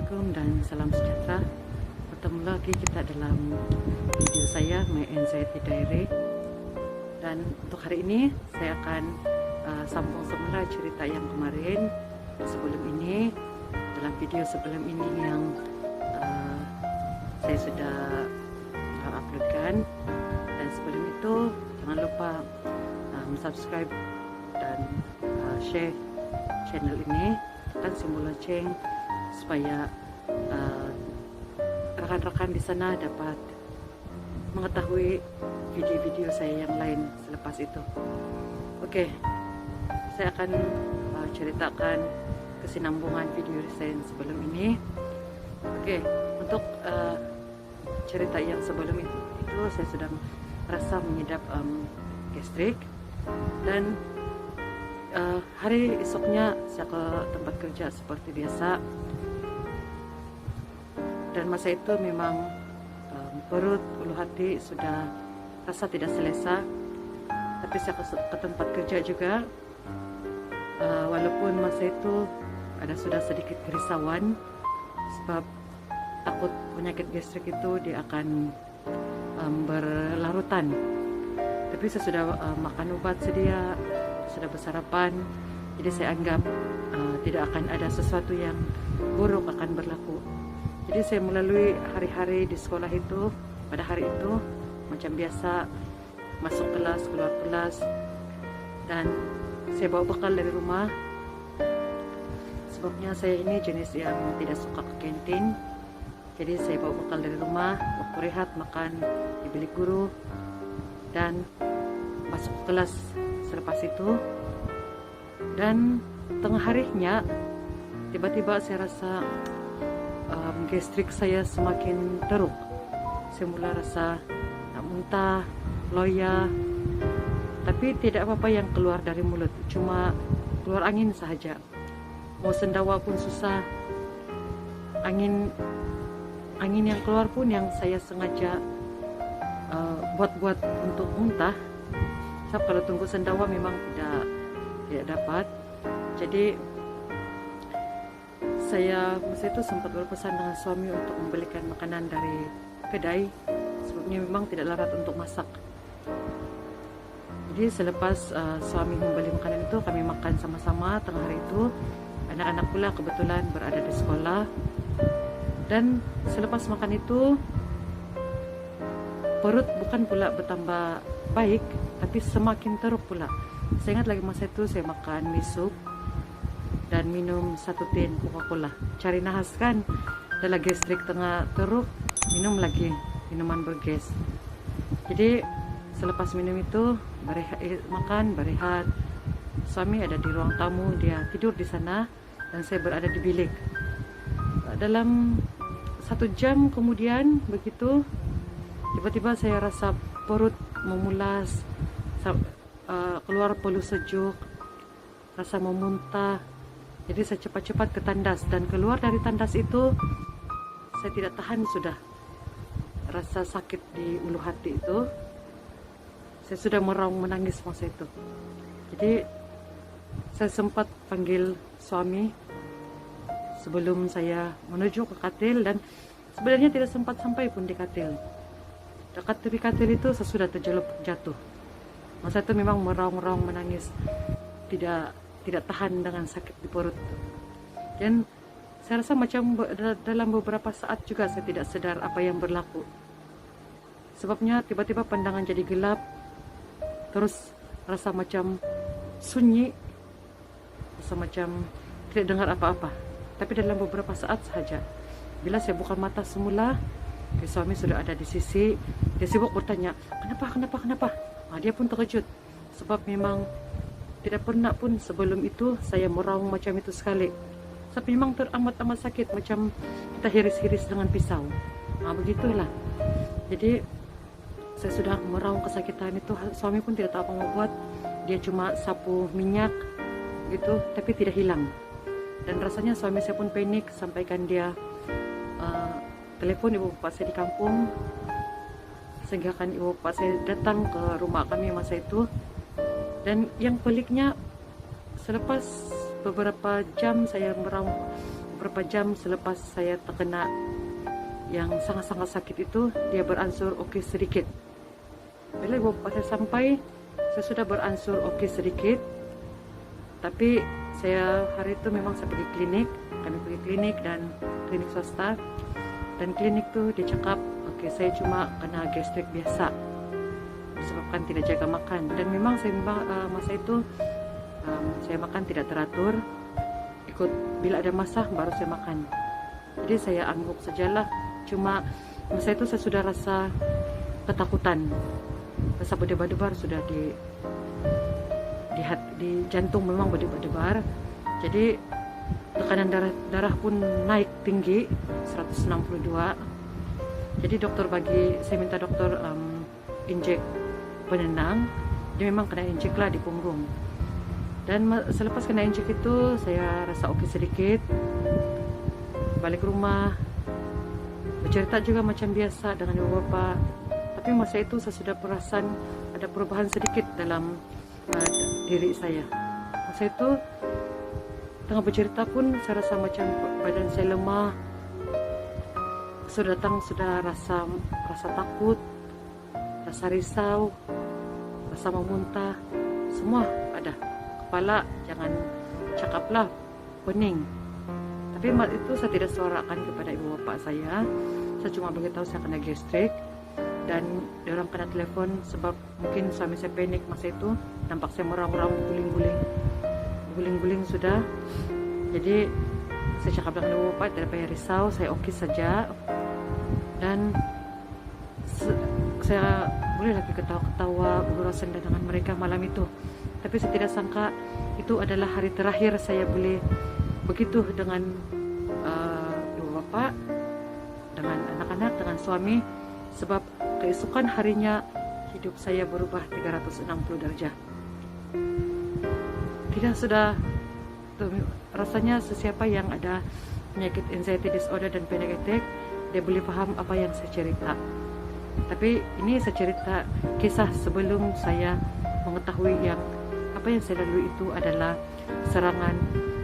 Assalamualaikum dan salam sejahtera. Bertemu lagi kita dalam video saya My Anxiety Diary. Dan untuk hari ini saya akan sambung semula cerita yang kemarin sebelum ini. Dalam video sebelum ini yang saya sudah uploadkan. Dan sebelum itu jangan lupa subscribe dan share channel ini, tekan simbol lonceng supaya rekan-rekan di sana dapat mengetahui video-video saya yang lain selepas itu. Oke, saya akan ceritakan kesinambungan video saya sebelum ini. Oke, untuk cerita yang sebelum itu saya sedang rasa mengidap gastrik, dan hari esoknya saya ke tempat kerja seperti biasa. Dan masa itu memang perut, ulu hati sudah rasa tidak selesa. Tapi saya ke tempat kerja juga, walaupun masa itu sudah sedikit kerisauan, sebab takut penyakit gastrik itu dia akan berlarutan. Tapi saya sudah makan obat sedia, sudah bersarapan, jadi saya anggap tidak akan ada sesuatu yang buruk akan berlaku. Jadi saya melalui hari-hari di sekolah itu, pada hari itu macam biasa, masuk kelas, keluar kelas, dan saya bawa bekal dari rumah. Sebabnya saya ini jenis yang tidak suka ke kantin, jadi saya bawa bekal dari rumah, waktu rehat makan di bilik guru, dan masuk kelas selepas itu. Dan tengah harinya tiba-tiba saya rasa gastrik saya semakin teruk. Saya mula rasa nak muntah, loya, tapi tidak apa-apa yang keluar dari mulut, cuma keluar angin sahaja. Mau sendawa pun susah. Angin yang keluar pun yang saya sengaja buat-buat untuk muntah. Sebab kalau tunggu sendawa memang tidak dapat. Jadi saya masa itu sempat berpesan dengan suami untuk membelikan makanan dari kedai, sebabnya memang tidak larat untuk masak. Jadi selepas suami membeli makanan itu, kami makan sama-sama tengah hari itu. Anak-anak pula kebetulan berada di sekolah. Dan selepas makan itu, perut bukan pula bertambah baik, tapi semakin teruk pula. Saya ingat lagi masa itu saya makan mie sup dan minum 1 tin Coca-Cola. Cari nahas kan, dalam gastrik tengah teruk, minum lagi minuman bergas. Jadi selepas minum itu makan, berehat. Suami ada di ruang tamu, dia tidur di sana, dan saya berada di bilik. Dalam 1 jam kemudian begitu, tiba-tiba saya rasa perut memulas, keluar peluh sejuk, rasa memuntah. Jadi saya cepat-cepat ke tandas, dan keluar dari tandas itu saya tidak tahan sudah. Rasa sakit di ulu hati itu, saya sudah meraung menangis masa itu. Jadi saya sempat panggil suami sebelum saya menuju ke katil, dan sebenarnya tidak sempat sampai pun di katil. Dekat tepi katil itu saya sudah terjelup jatuh. Masa itu memang meraung-raung menangis, tidak tahan dengan sakit di perut. Dan saya rasa macam dalam beberapa saat juga saya tidak sadar apa yang berlaku. Sebabnya tiba-tiba pandangan jadi gelap, terus rasa macam sunyi, rasa macam tidak dengar apa-apa. Tapi dalam beberapa saat sahaja, bila saya buka mata semula, suami sudah ada di sisi. Dia sibuk bertanya, kenapa? Dia pun terkejut, sebab memang tidak pernah pun sebelum itu saya meraung macam itu sekali. Tapi memang teramat-amat sakit, macam kita hiris-hiris dengan pisau. Begitulah. Jadi saya sudah meraung kesakitan itu. Suami pun tidak tahu apa mau buat. Dia cuma sapu minyak gitu, tapi tidak hilang. Dan rasanya suami saya pun panik, sampaikan dia telepon ibu bapak saya di kampung, sehingga kan ibu bapak saya datang ke rumah kami masa itu. Dan yang peliknya, selepas beberapa jam saya meraung beberapa jam selepas saya terkena yang sangat-sangat sakit itu, dia beransur oke sedikit. Bila ibu bapak saya sampai, saya sudah beransur oke sedikit. Tapi saya hari itu memang saya pergi klinik, kami pergi klinik dan klinik swasta. Dan klinik tuh dia cakap, oke saya cuma kena gastrik biasa, disebabkan tidak jaga makan. Dan memang saya masa itu saya makan tidak teratur, ikut bila ada masak baru saya makan. Jadi saya angguk sajalah. Cuma masa itu saya sudah rasa ketakutan, rasa berdebar-debar sudah di jantung, memang berdebar-debar. Jadi tekanan darah pun naik tinggi 162. Jadi saya minta dokter injek penenang. Dia memang kena injek lah di punggung. Dan selepas kena injek itu saya rasa oke sedikit. Balik rumah, bercerita juga macam biasa dengan ibu bapak. Tapi masa itu saya sudah perasan ada perubahan sedikit dalam diri saya. Masa itu tengah bercerita pun saya rasa macam badan saya lemah. Sudah rasa takut, rasa risau, rasa mau muntah, semua ada. Kepala jangan cakaplah, pening. Tapi itu saya tidak suarakan kepada ibu bapak saya. Saya cuma beritahu saya kena gastrik. Dan orang kena telepon sebab mungkin suami saya panik masa itu. Nampak saya merang-rang, guling-guling sudah. Jadi saya cakap dengan ibu bapak, tidak payah risau, saya oke saja. Dan saya boleh lagi ketawa-ketawa, berurusan dengan mereka malam itu. Tapi saya tidak sangka itu adalah hari terakhir saya boleh begitu dengan ibu bapak, dengan anak-anak, dengan suami. Sebab keesokan harinya hidup saya berubah 360 derajat. Tidak sudah rasanya sesiapa yang ada penyakit anxiety disorder dan panic attack, dia boleh faham apa yang saya cerita. Tapi ini saya cerita kisah sebelum saya mengetahui yang apa yang saya lalui itu adalah serangan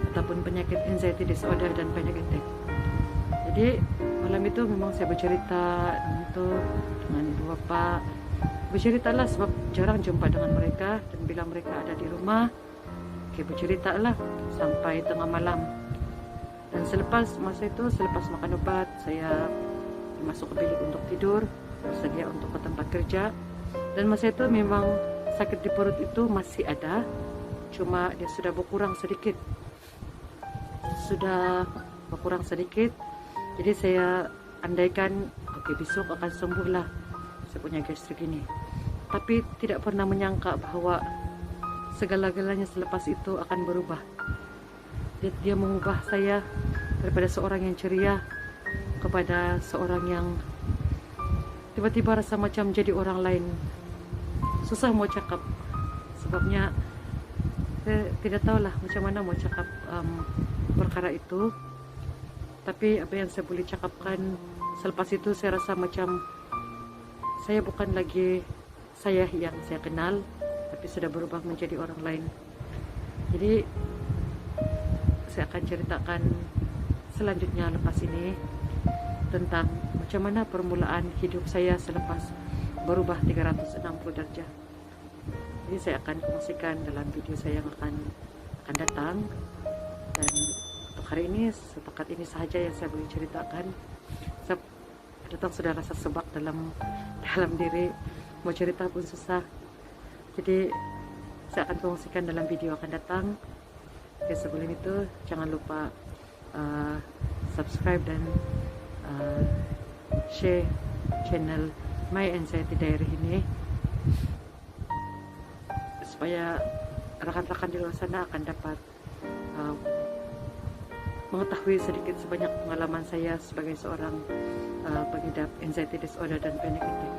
ataupun penyakit anxiety disorder dan panic attack. Jadi malam itu memang saya bercerita dengan ibu bapak. Berceritalah sebab jarang jumpa dengan mereka, dan bila mereka ada di rumah, berceritalah sampai tengah malam. Dan selepas makan obat, saya masuk ke bilik untuk tidur, bersedia untuk ke tempat kerja. Dan masa itu memang sakit di perut itu masih ada, cuma dia sudah berkurang sedikit. Jadi saya andaikan besok akan sembuh lah saya punya gastrik ini. Tapi tidak pernah menyangka bahwa segala-galanya selepas itu akan berubah. Dia mengubah saya daripada seorang yang ceria kepada seorang yang tiba-tiba rasa macam jadi orang lain. Susah mau cakap, sebabnya saya tidak tahulah macam mana mau cakap perkara itu. Tapi apa yang saya boleh cakapkan, selepas itu saya rasa macam saya bukan lagi saya yang saya kenal, tapi sudah berubah menjadi orang lain. Jadi saya akan ceritakan selanjutnya lepas ini tentang macam mana permulaan hidup saya selepas berubah 360 derajat. Jadi saya akan kongsikan dalam video saya yang akan datang. Dan untuk hari ini setakat ini sahaja yang saya boleh ceritakan. Saya datang sudah rasa sebab dalam diri, mau cerita pun susah. Jadi saya akan kongsikan dalam video akan datang. Oke, sebelum itu jangan lupa subscribe dan share channel My Anxiety Diary ini, supaya rekan-rekan di luar sana akan dapat mengetahui sedikit sebanyak pengalaman saya sebagai seorang pengidap anxiety disorder dan panic attack.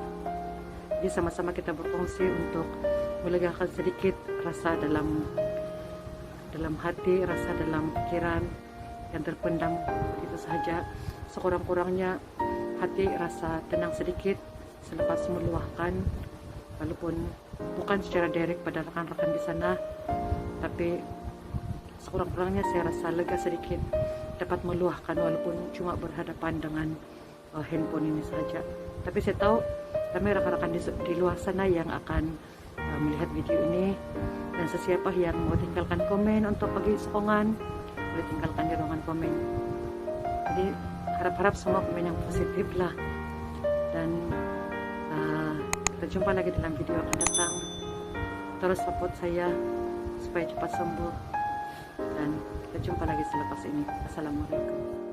Jadi sama-sama kita berfungsi untuk melegakan sedikit rasa dalam hati, rasa dalam pikiran yang terpendam begitu saja. Sekurang-kurangnya hati rasa tenang sedikit selepas meluahkan, walaupun bukan secara direct pada rekan-rekan di sana, tapi sekurang-kurangnya saya rasa lega sedikit dapat meluahkan walaupun cuma berhadapan dengan handphone ini saja. Tapi saya tahu ramai rakan-rakan di luar sana yang akan melihat video ini, dan sesiapa yang mau tinggalkan komen untuk bagi sokongan boleh tinggalkan di ruangan komen. Jadi harap-harap semua komen yang positif lah, dan kita jumpa lagi dalam video akan datang. Terus support saya supaya cepat sembuh, dan kita jumpa lagi selepas ini. Assalamualaikum.